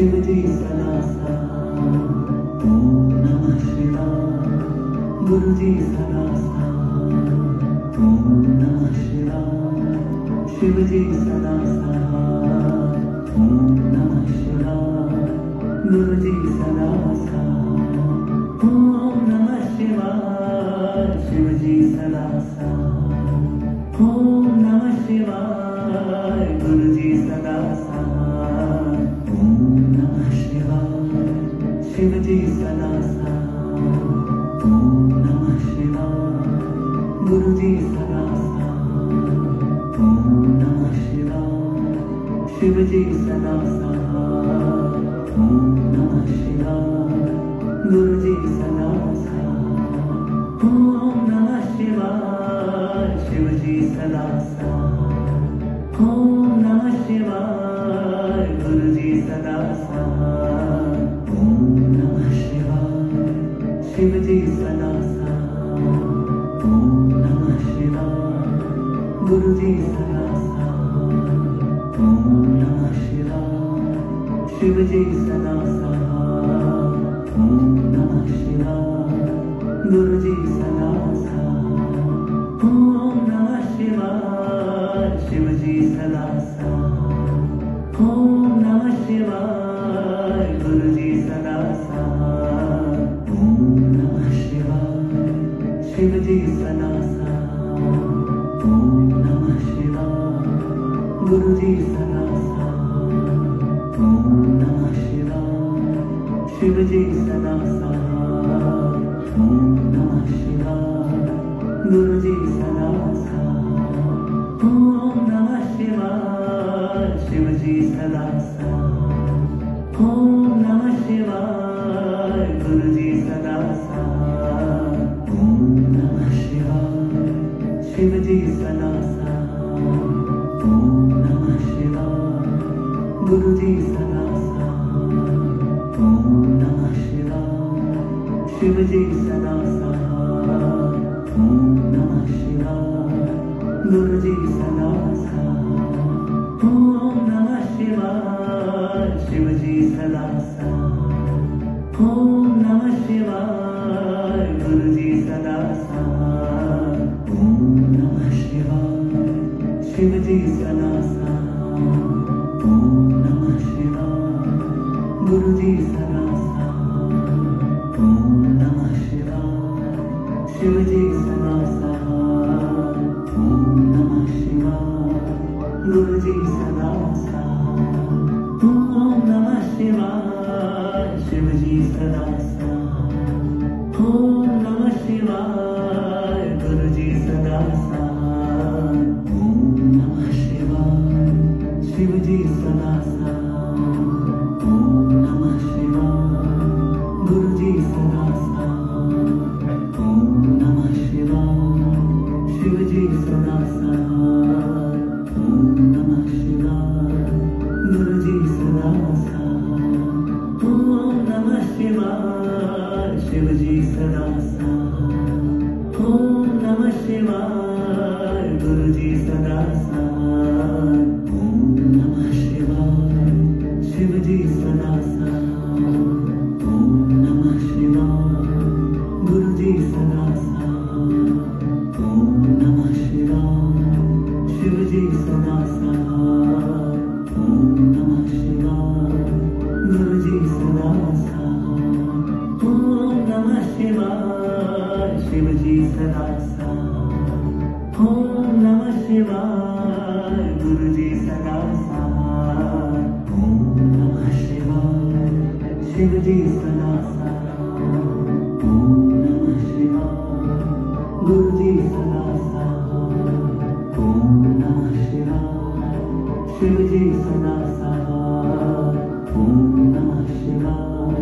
शिव जी सदा साथ। ओम नमः शिवाय। गुरु जी सदा साथ। ओम नमः शिवाय। शिव जी सदा साथ। ओम नमः शिवाय। गुरु जी सदा साथ। ओम नमः शिवाय। शिव जी सदा साथ। ओम नमः शिवाय। गुरु जी सदा साथ। ओम नमः शिवाय। शिव जी सदा साथ। ओम नमः शिवाय। गुरु जी सदा साथ। ओम नमः शिवाय। शिव जी सदा साथ। ओम नमः शिवाय। गुरु जी सदा साथ। ओम नमः शिवाय। शिव जी सदा साथ। ओम नमः शिवाय। गुरु जी सदा साथ। ओम नमः शिवाय। शिव जी सदा साथ। ओम नमः शिवाय। गुरु जी सदा साथ। ओम नमः शिवाय। शिव जी सदा साथ। ओम नमः शिवाय। गुरु जी सदा साथ। ओम नमः शिवाय। शिव जी सदा साथ। ओम नमः शिवाय। गुरु जी सदा साथ। ओम नमः शिवाय। शिव जी सदा साथ। ओम नमः शिवाय। गुरु जी सदा साथ। ओम नमः शिवाय। शिव जी सदा साथ। ओम नमः शिवाय। गुरु जी सदा साथ। ओम नमः शिवाय। शिव जी सदा साथ। ओम नमः शिवाय। गुरु जी सदा साथ। ओम नमः शिवाय। शिव जी सदा साथ। ओम नमः शिवाय। गुरु जी सदा साथ। ओम नमः शिवाय। शिव जी सदा साथ। ओम नमः शिवाय। गुरु जी सदा साथ। ओम नमः शिवाय। शिव जी सदा साथ। ओम नमः शिवाय। गुरु जी सदा साथ। ओम नमः शिवाय। शिव जी सदा साथ। ओम नमः शिवाय। गुरु जी सदा साथ। ओम नमः शिवाय। शिव जी सदा साथ। ओम नमः शिवाय। गुरु जी सदा साथ। ओम नमः शिवाय। शिव जी सदा साथ। ओम नमः शिवाय। गुरु जी सदा साथ। ओम नमः शिवाय। शिव जी सदा साथ। ओम नमः शिवाय। गुरु जी सदा साथ। ओम नमः शिवाय। शिव जी सदा साथ। ओम नमः शिवाय। गुरु जी सदा साथ। ओम नमः शिवाय। शिव जी सदा साथ। ओम नमः शिवाय। गुरु जी सदा साथ। ओम नमः शिवाय। शिव जी सदा साथ। ओम नमः शिवाय। गुरु जी सदा साथ। ओम नमः शिवाय। शिव जी सदा साथ। ओम नमः शिवाय। गुरु जी सदा साथ। ओम नमः शिवाय। शिव जी सदा साथ। ओम नमः शिवाय। गुरु जी सदा साथ। ओम नमः शिवाय। शिव जी सदा साथ। ओम नमः शिवाय। गुरु जी सदा साथ। ओम नमः शिवाय। शिव जी सदा साथ। ओम नमः शिवाय।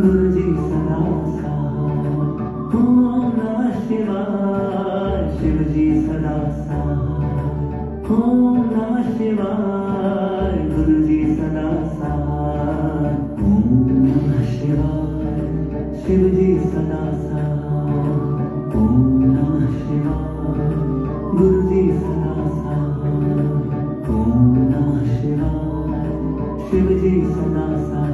गुरु जी सदा साथ। ओम नमः शिवाय। शिव जी सदा साथ। ओम नमः शिवाय। गुरु जी सदा साथ। ओम नमः शिवाय। शिव जी सदा साथ। ओम नमः शिवाय। गुरु जी सदा साथ। ओम नमः शिवाय। शिव जी सदा साथ।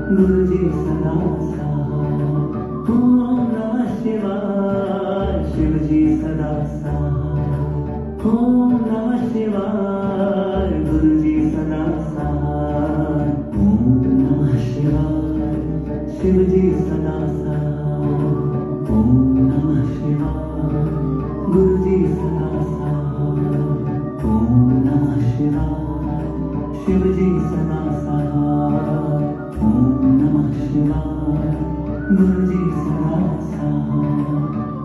गुरु जी सदा साथ। ओम नमः शिवाय, शिव जी सदा साथ। ओम नमः शिवाय, गुरु जी सदा साथ। ओम नमः शिवाय, शिव जी सदा साथ। ओम नमः शिवाय, गुरु जी सदा साथ। ओम नमः शिवाय, शिव जी सदा साथ। ओम नमः शिवाय, गुरु जी सदा साथ।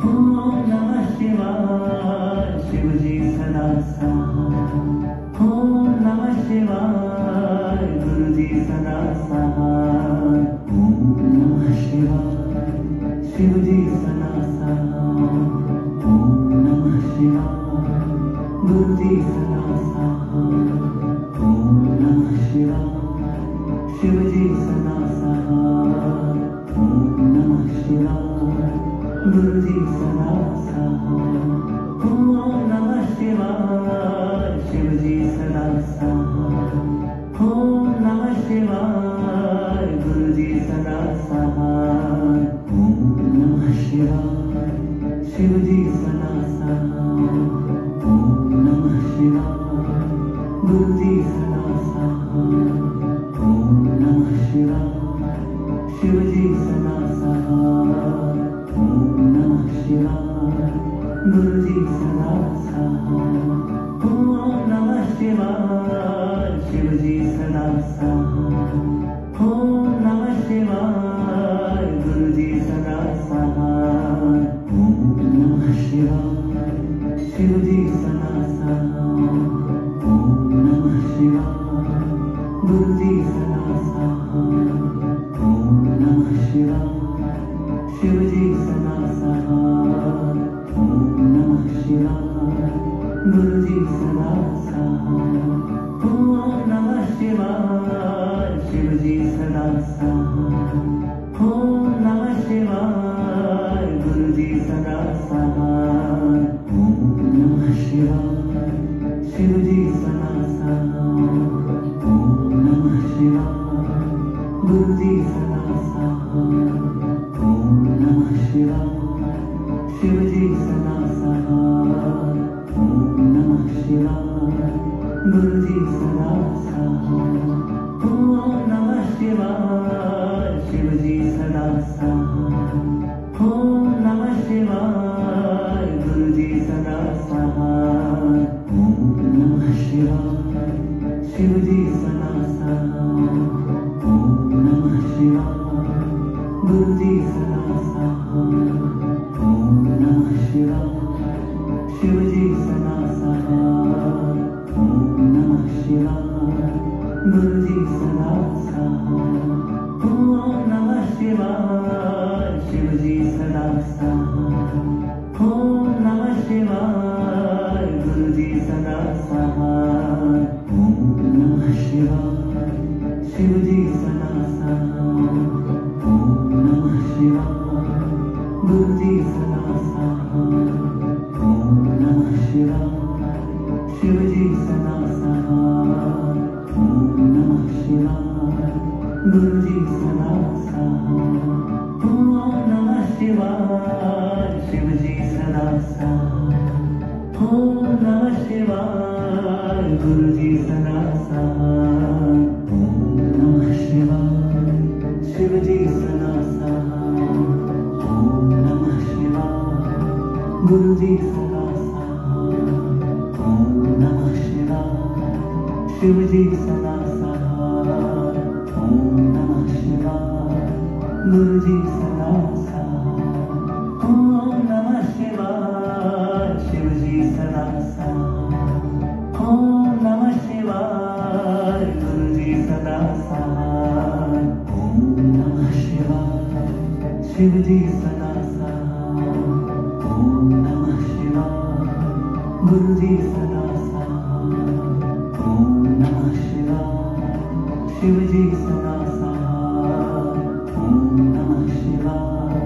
ओम नमः शिवाय, शिव जी सदा साथ। ओम नमः शिवाय, गुरु जी सदा साथ। ओम नमः शिवाय, शिव जी सदा साथ। ओम नमः शिवाय, गुरु जी सदा साथ। ओम नमः शिवाय, शिव जी सदा साथ। ओम नमः शिवाय, गुरु जी सदा साथ। ओम नमः शिवाय, शिव जी सदा साथ। ओम नमः शिवाय, गुरु जी सदा साथ। ओम नमः शिवाय, शिव जी सदा साथ। ओम नमः शिवाय, गुरु जी सदा साथ। ओम नमः शिवाय, शिव जी सदा साथ। ओम नमः शिवाय, गुरु जी सदा साथ। ओम नमः शिवाय, शिव जी सदा साथ। ओम नमः शिवाय, गुरु जी सदा साथ। ओम नमः शिवाय, शिव जी सदा साथ। ओम नमः शिवाय, गुरु जी सदा साथ। ओम नमः शिवाय, शिव जी सदा साथ। ओम नमः शिवाय, गुरु जी सदा साथ। ओम नमः शिवाय, शिव जी सदा साथ। ओम नमः शिवाय, गुरु जी सदा साथ। ओम नमः शिवाय, शिव जी सदा साथ। ओम नमः शिवाय, गुरु जी सदा साथ। ओम नमः शिवाय, शिव जी सदा साथ। ओम नमः शिवाय, गुरु जी सदा साथ। ओम नमः शिवाय, शिव जी सदा साथ। ओम नमः शिवाय, गुरु जी सदा साथ। ओम नमः शिवाय, शिव जी सदा साथ। ओम नमः शिवाय, गुरु जी सदा साथ। ओम नमः शिवाय, शिव जी सदा साथ। ओम नमः शिवाय, गुरु जी सदा साथ। ओम नमः शिवाय, शिव जी सदा साथ। ओम नमः शिवाय, गुरु जी सदा साथ। ओम नमः शिवाय, शिव जी सदा साथ। ओम नमः शिवाय, गुरु जी सदा साथ। ओम नमः शिवाय, शिव जी सदा साथ। ओम नमः शिवाय, गुरु जी सदा साथ। ओम नमः शिवाय, शिव जी सदा साथ। ओम नमः शिवाय, गुरु जी सदा साथ। ओम नमः शिवाय, शिव जी सदा साथ। ओम नमः शिवाय, गुरु जी सदा साथ। ओम नमः शिवाय, शिव जी सदा साथ। ओम नमः शिवाय, गुरु जी सदा साथ। ओम नमः शिवाय, शिव जी सदा साथ। ओम नमः शिवाय, गुरु जी सदा साथ। ओम नमः शिवाय, शिव जी सदा साथ। ओम नमः शिवाय, गुरु जी सदा साथ। ओम नमः शिवाय, शिव जी सदा साथ। ओम नमः शिवाय,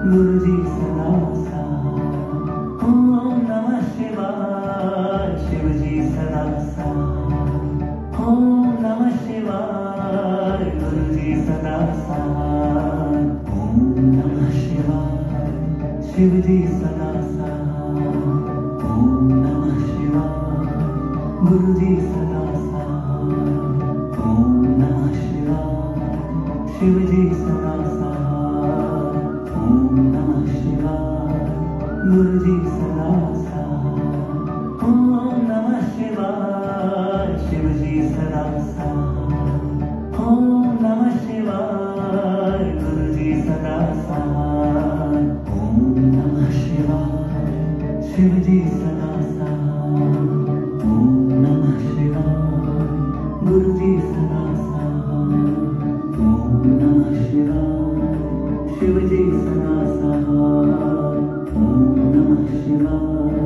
गुरु जी सदा साथ। ओम नमः शिवाय, शिव जी सदा साथ। ओम नमः शिवाय, गुरु जी सदा शिव जी सदा सहाय। ओम नमः शिवाय। गुरु जी सदा सहाय। ओम नमः शिवाय। शिव जी सदा सहाय। ओम नमः शिवाय। गुरु जी सदा सहाय। ओम नमः शिवाय। शिव जी सदा सहाय। ओम नमः शिवाय। गुरु जी सदा सहाय। ओम नमः शिवाय। शिव जी सदा सहाय। ओम नमः शिवाय। गुरु जी सदा सहाय। ओम नमः शिवाय। शिव जी सदा सहाय। ओम नमः शिवाय।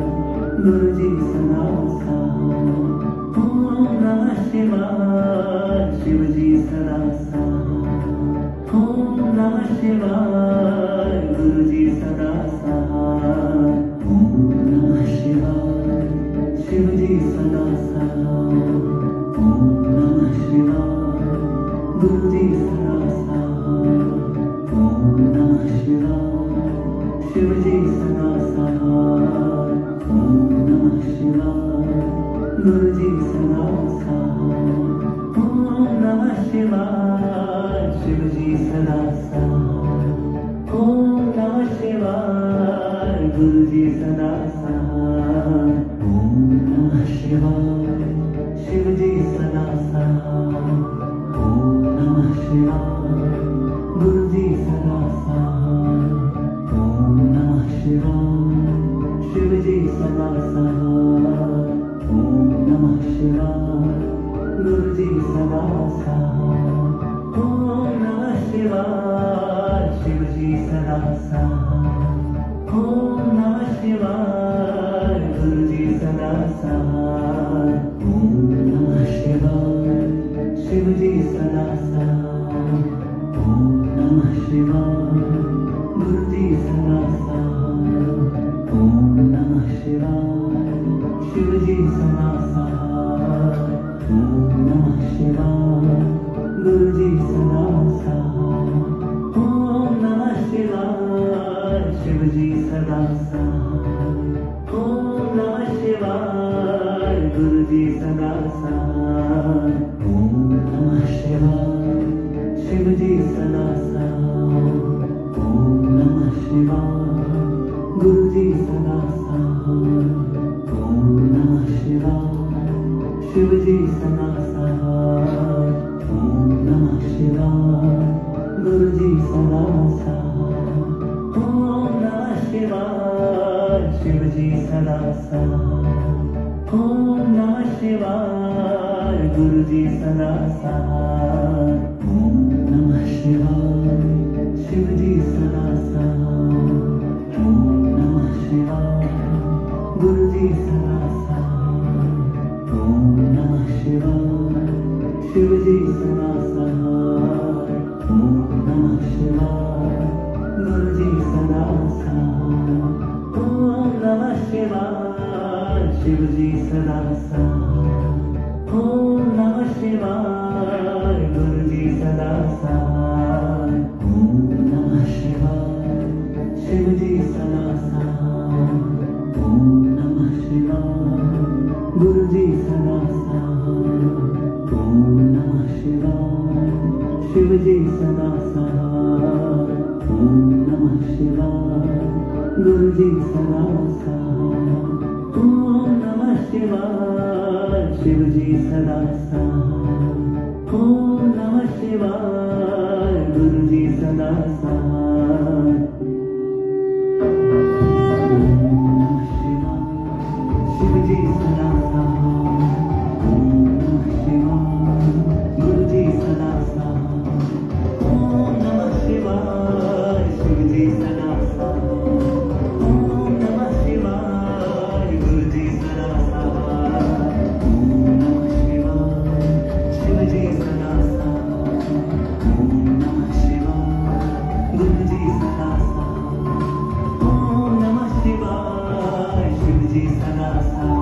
गुरु जी सदा सहाय। ओम नमः शिवाय। शिव जी सदा सहाय। ओम नमः शिवाय। गुरु जी सदा सहाय। ओम नमः शिवाय। शिव जी सदा सहाय। ओम नमः शिवाय। गुरु जी सदा सहाय। ओम नमः शिवाय। शिव जी सदा सहाय। ओम नमः शिवाय। गुरु जी सदा सहाय। ओम नमः शिवाय। शिव जी सदा सहाय। ओम नमः शिवाय। गुरु जी सदा सहाय। ओम नमः शिवाय। शिव जी सदा सहाय। ओम नमः शिवाय। गुरु जी सदा सहाय। ओम नमः शिवाय। शिव जी सदा सहाय। ओम नमः शिवाय। गुरु जी सदा सहाय। ओम नमः शिवाय। शिव जी सदा सहाय। ओम नमः शिवाय। गुरु जी सदा सहाय। ओम नमः शिवाय। शिव जी सदा सहाय। ओम नमः शिवाय। गुरु जी सदा सहाय। ओम नमः शिवाय। शिव जी सदा सहाय। ओम नमः शिवाय। गुरु जी सदा सहाय। ओम नमः शिवाय। शिव जी सदा सहाय। ओम नमः शिवाय। गुरु जी सदा सहाय। ओम नमः शिवाय। शिव जी सदा सहाय। ओम नमः शिवाय। गुरु जी सदा सहाय। ओम नमः शिवाय। शिव जी सदा सहाय। ओम नमः शिवाय। गुरु जी सदा सहाय। ओम नमः शिवाय। शिव जी सदा सहाय। ओम नमः शिवाय। गुरु जी सदा सहाय। ओम नमः शिवाय। शिव जी सदा सहाय। ओम नमः शिवाय। गुरु जी सदा सहाय। ओम नमः शिवाय। शिव जी सदा सहाय। ओम नमः शिवाय। गुरु जी सदा सहाय। ओम नमः शिवाय। शिव जी सदा सहाय। ओम नमः शिवाय। गुरु जी सदा सहाय। ओम नमः शिवाय। शिव जी सदा सहाय। ओम नमः शिवाय। गुरु जी सदा सहाय। ओम नमः शिवाय। शिव जी सदा सहाय। ओम नमः शिवाय। गुरु जी सदा सहाय। ओम नमः शिवाय। शिव जी सदा सहाय। ओम नमः शिवाय। गुरु जी सदा सहाय। ओम नमः शिवाय। शिव जी सदा सहाय। ओम नमः शिवाय। गुरु जी सदा सहाय। ओम नमः शिवाय। शिव जी सदा सहाय। ओम नमः शिवाय। गुरु जी सदा सहाय। ओम नमः शिवाय। शिव जी सदा सहाय। ओम नमः शिवाय। गुरु जी सदा सहाय। ओम नमः शिवाय। शिव जी सदा सहाय।